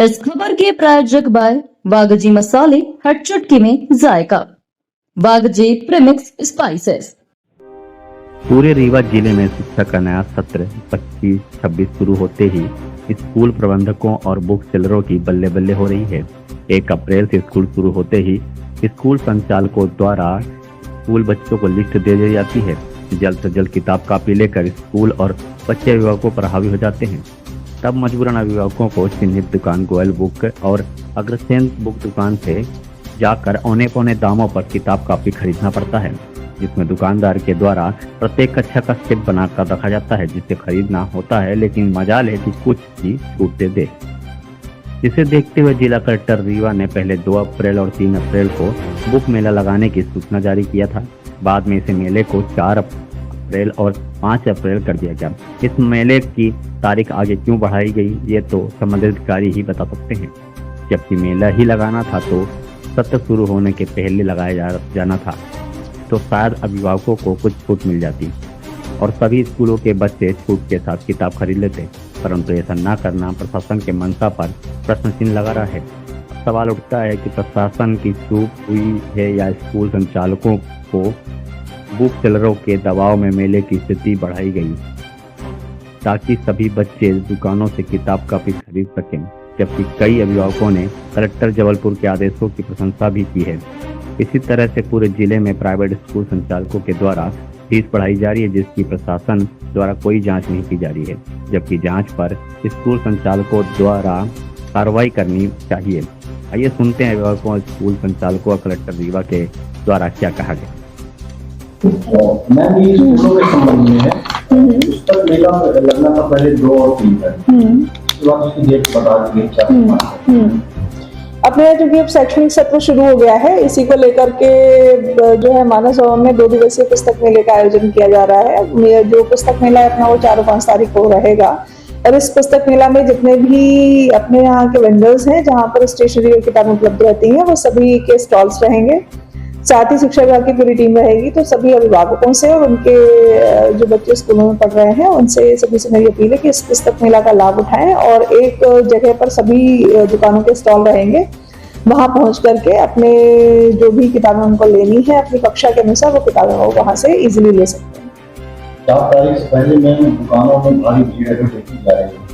इस खबर के प्रायोजक बाय वागजी मसाले, हर चुटकी में जायका। वागजी प्रीमिक्स स्पाइसेस। पूरे रीवा जिले में शिक्षा का नया सत्र 25-26 शुरू होते ही स्कूल प्रबंधकों और बुक सेलरों की बल्ले बल्ले हो रही है। 1 अप्रैल से स्कूल शुरू होते ही स्कूल संचालकों द्वारा स्कूल बच्चों को लिस्ट दे दी जाती है। जल्द से जल्द किताब कापी लेकर स्कूल और बच्चे अभिभावकों पर हावी हो जाते हैं। तब मजबूरन अभिभावकों को चिन्हित दुकान गोयल बुक और अग्रसेन बुक दुकान से जाकर औने पौने दामों पर किताब कापी खरीदना पड़ता है, जिसमें दुकानदार के द्वारा प्रत्येक कक्षा का सेट बनाकर रखा जाता है, जिसे खरीदना होता है, लेकिन मजाल है कि कुछ ही छूट दे। जिसे देखते हुए जिला कलेक्टर रीवा ने पहले 2 अप्रैल और 3 अप्रैल को बुक मेला लगाने की सूचना जारी किया था। बाद में इस मेले को 4 अप्रैल और 5 अप्रैल कर दिया गया। इस मेले की तारीख आगे क्यों बढ़ाई गई, ये तो संबंधित अधिकारी ही बता सकते हैं। जबकि मेला ही लगाना था तो सत्र शुरू होने के पहले लगाया जाना था, तो शायद अभिभावकों को कुछ छूट मिल जाती और सभी स्कूलों के बच्चे छूट के साथ किताब खरीद लेते। परंतु ऐसा न करना प्रशासन के मंशा पर प्रश्न चिन्ह लगा रहा है। सवाल उठता है कि प्रशासन की चूक हुई है या स्कूल संचालकों को बुक सेलरों के दबाव में मेले की स्थिति बढ़ाई गई ताकि सभी बच्चे दुकानों से किताब कापी खरीद सकें। जबकि कई अभिभावकों ने कलेक्टर जबलपुर के आदेशों की प्रशंसा भी की है। इसी तरह से पूरे जिले में प्राइवेट स्कूल संचालकों के द्वारा फीस बढ़ाई जा रही है, जिसकी प्रशासन द्वारा कोई जांच नहीं की जा रही है, जबकि जांच पर स्कूल संचालकों द्वारा कार्रवाई करनी चाहिए। आइए सुनते हैं अभिभावकों, स्कूल संचालकों और कलेक्टर रीवा के द्वारा क्या कहा गया। मैम, ये स्कूलों के संबंध में है। पुस्तक मेला लगना था पहले 2 और 3 डेट बता दी। अपने क्योंकि अब शैक्षणिक सत्र शुरू हो गया है, इसी को लेकर के जो है मानस भवन में 2 दिवसीय पुस्तक मेले का आयोजन किया जा रहा है। जो पुस्तक मेला है अपना वो 4 और 5 तारीख को रहेगा। और इस पुस्तक मेला में जितने भी अपने यहाँ के वेंडर्स हैं जहाँ पर स्टेशनरी और किताबें उपलब्ध रहती हैं, वो सभी के स्टॉल्स रहेंगे। साथ ही शिक्षा विभाग की पूरी टीम रहेगी। तो सभी अभिभावकों से और उनके जो बच्चे स्कूलों में पढ़ रहे हैं उनसे सभी से मेरी अपील है कि इस पुस्तक मेला का लाभ उठाएं और एक जगह पर सभी दुकानों के स्टॉल रहेंगे, वहां पहुंच करके अपने जो भी किताबें उनको लेनी है अपनी कक्षा के अनुसार वो किताबें वो वहां से इजीली ले सकते हैं। 4 तारीख से पहले मैम दुकानों में भारी भीड़ देखी जा रही है,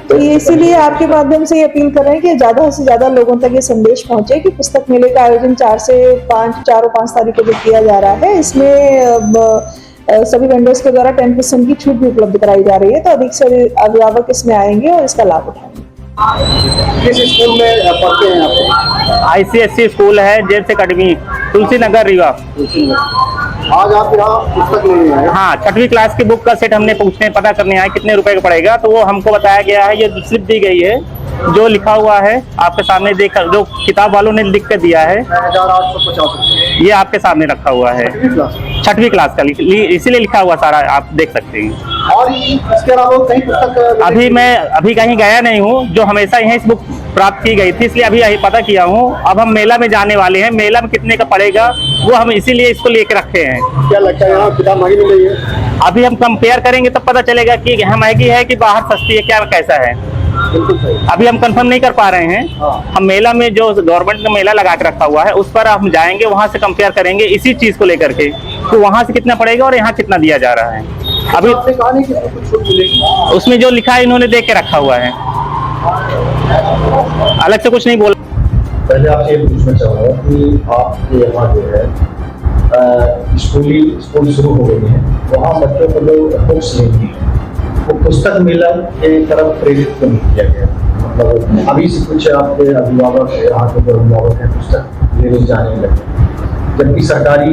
तो इसीलिए आपके माध्यम से ये अपील कर रहे हैं कि ज्यादा से ज्यादा लोगों तक ये संदेश पहुंचे कि पुस्तक मेले का आयोजन 4 और 5 तारीख को जो किया जा रहा है, इसमें सभी वेंडर्स के द्वारा 10% की छूट भी उपलब्ध कराई जा रही है। तो अधिक से अभिभावक इसमें आएंगे और इसका लाभ उठाएंगे। किस स्कूल में पढ़ते हैं आप? ICSC स्कूल है, जेम्स अकेडमी, तुलसी नगर रीवा। आज आप यहाँ पुस्तक लेने आए? हाँ, 6वीं क्लास की बुक का सेट हमने पता करने आए कितने रुपए का पड़ेगा, तो वो हमको बताया गया है। ये स्लिप दी गई है, जो लिखा हुआ है आपके सामने देखकर, जो किताब वालों ने लिख कर दिया है 1850। ये आपके सामने रखा हुआ है। 6वीं क्लास का इसीलिए लिखा हुआ सारा आप देख सकते हैं। और इसके अलावा कहीं पुस्तक अभी कहीं गया नहीं हूँ, जो हमेशा यहीं इस बुक प्राप्त की गई थी, इसलिए अभी यही पता किया हूँ। अब हम मेला में जाने वाले हैं, मेला में कितने का पड़ेगा वो हम इसीलिए इसको लेके रखे हैं। क्या लगता है यहाँ किताब महंगी मिल रही है? अभी हम कंपेयर करेंगे तब पता चलेगा कि यहाँ महंगी है कि बाहर सस्ती है, क्या कैसा है। बिल्कुल सही। अभी हम कंफर्म नहीं कर पा रहे हैं। हम मेला में जो गवर्नमेंट ने मेला लगा के रखा हुआ है उस पर हम जाएंगे, वहां से कंपेयर करेंगे इसी चीज को लेकर के, तो वहां से कितना पड़ेगा और यहाँ कितना दिया जा रहा है। अभी उसमें जो लिखा है इन्होंने देख के रखा हुआ है, अलग से कुछ नहीं बोला। पहले आपसे ये पूछना चाहूँगा कि आपके यहाँ जो है स्कूल शुरू हो गई है, वहाँ बच्चों को लोग बुक्स लेती है, वो पुस्तक मेला के तरफ प्रेरित तो नहीं किया गया। मतलब अभी से कुछ आपके अभिभावक यहाँ के जो अभिभावक हैं पुस्तक लेने जाने लगे, जबकि सरकारी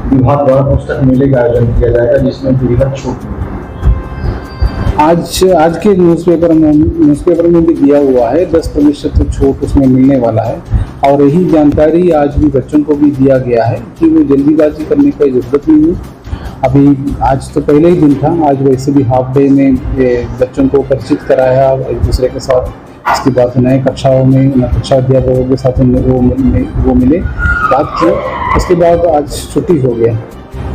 विभाग द्वारा पुस्तक मेले का आयोजन किया जाएगा जिसमें विधिवत छूट मिलेगी। आज के न्यूज़पेपर में भी दिया हुआ है 10% छूट उसमें मिलने वाला है। और यही जानकारी आज भी बच्चों को भी दिया गया है कि वो जल्दीबाजी करने की जरूरत नहीं है। अभी आज तो पहले ही दिन था, आज वैसे भी हाफ डे में बच्चों को परिचित कराया एक दूसरे के साथ। इसके बाद नए कक्षाओं में कक्षा अध्यापकों के साथ वो मिले, बात की। उसके बाद आज छुट्टी हो गया,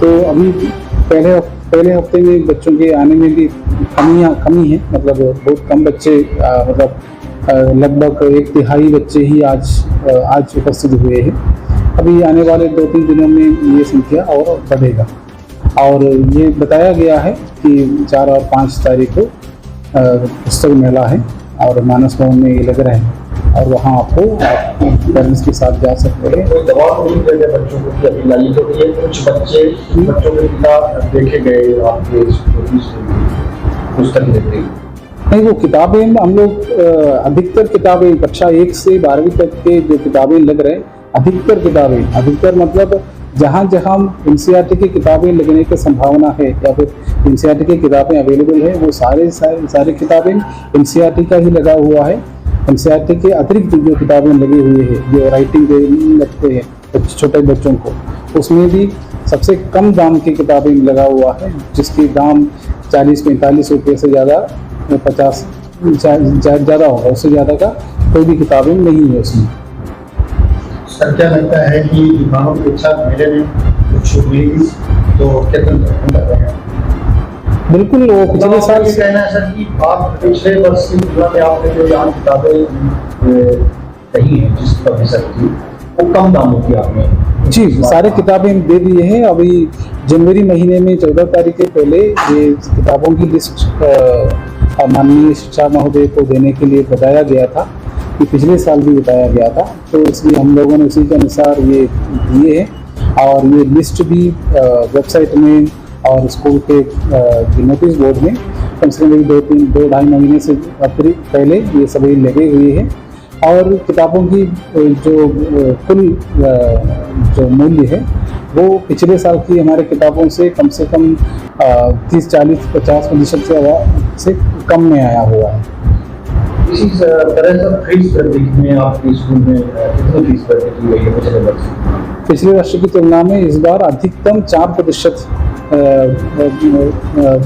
तो अभी पहले हफ्ते में बच्चों के आने में भी कमी है। मतलब बहुत कम बच्चे मतलब लगभग 1/3 बच्चे ही आज उपस्थित हुए हैं। अभी आने वाले 2-3 दिनों में ये संख्या और बढ़ेगा और ये बताया गया है कि 4 और 5 तारीख को पुस्तक मेला है और मानस भवन में ये लग रहा है और वहाँ आपको पेरेंट्स के साथ जा सकते हैं। कोई दबाव नहीं देते बच्चों को कि अभी लाइए, तो ये कुछ बच्चों के पिता देखे गए आपके पुस्तक लेते नहीं, वो किताबें हम लोग अधिकतर किताबें कक्षा 1 से 12वीं तक के जो किताबें लग रहे हैं, अधिकतर मतलब जहाँ एनसीईआरटी की किताबें लगने की संभावना है या फिर एनसीईआरटी की किताबें अवेलेबल है, वो सारे किताबें एनसीईआरटी का ही लगा हुआ है। एनसीईआरटी के अतिरिक्त जो किताबें लगी हुई है, जो राइटिंग के लगते हैं छोटे बच्चों को, उसमें भी सबसे कम दाम की किताबें लगा हुआ है, जिसकी दाम 40-45 रुपये से ज़्यादा 50 ज़्यादा होगा, उससे ज़्यादा का कोई भी किताबें नहीं है उसमें। सर, क्या लगता है कि दुकानों के साथ मेले में कुछ छूट मिलेगी तो कितना कर रहे हैं? बिल्कुल, वो पिछले साल ये कहना है सर कि आप पिछले वर्ष की तुलना में आपने जो यहाँ किताबें कही हैं जिस प्रतिशत की, वो कम दामों की आपने जी सारे किताबें दे दिए हैं। अभी जनवरी महीने में 14 तारीख के पहले ये किताबों की लिस्ट माननीय शिक्षा महोदय को देने के लिए बताया गया था, कि पिछले साल भी बताया गया था, तो इसलिए हम लोगों ने उसी के अनुसार ये दिए हैं और ये लिस्ट भी वेबसाइट में और स्कूल के नोटिस बोर्ड में कम से कम 2-2.5 महीने से पहले ये सभी लगे हुए हैं। और किताबों की जो कुल जो मूल्य है वो पिछले साल की हमारे किताबों से कम 30-40-50% से कम में आया हुआ है। इसी तरह से फीस वृद्धि में आपके स्कूल में कितनी फीस वृद्धि की गई है पिछले वर्ष? पिछले वर्ष की तुलना में इस बार अधिकतम 4%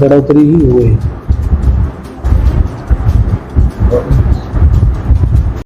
बढ़ोतरी ही हुई है।